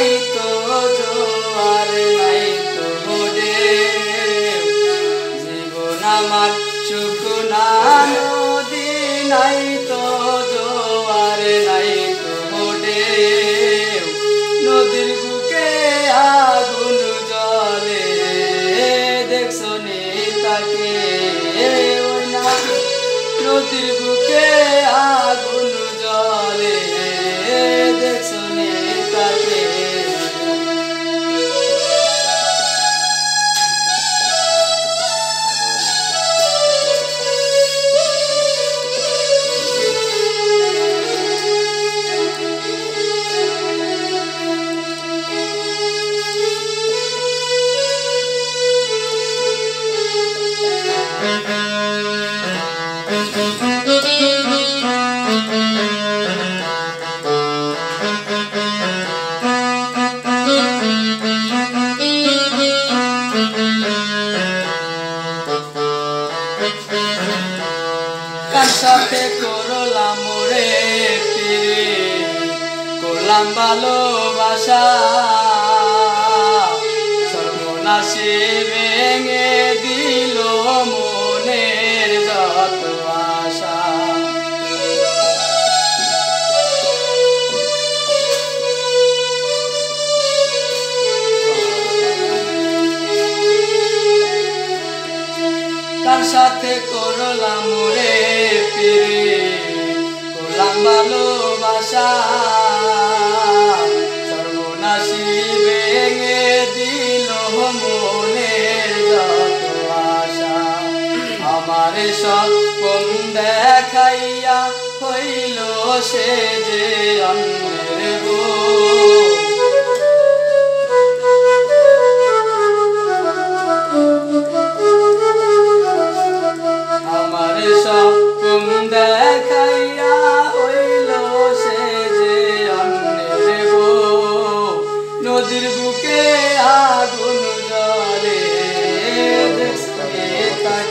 নাই তো জোয়ার নাই তো ঢেউ জীবন আমার শুকনা নদী নাই তো জোয়ার নাই তো ঢেউ নদীর বুকে আগুন জ্বলে দেখছো নি তাকে ওই না নদীর বুকে আগুন জ্বলে দেখছো নি তাকে কার সাথে করলাম রে করলাম ভালোবাসা সর্বনাশে ভেঙে দিল মনের যত আশা কার সাথে করলাম রে করলাম ভালোবাসা সর্বনাশী ভেঙে দিল মনের যত আশা আমার স্বপ্ন দেখাইয়া হইল সে যে অন্যের বউ স্বপ্ন দেখাইয়া হইল সে যে অন্যের বউ নদীর বুকে আগুন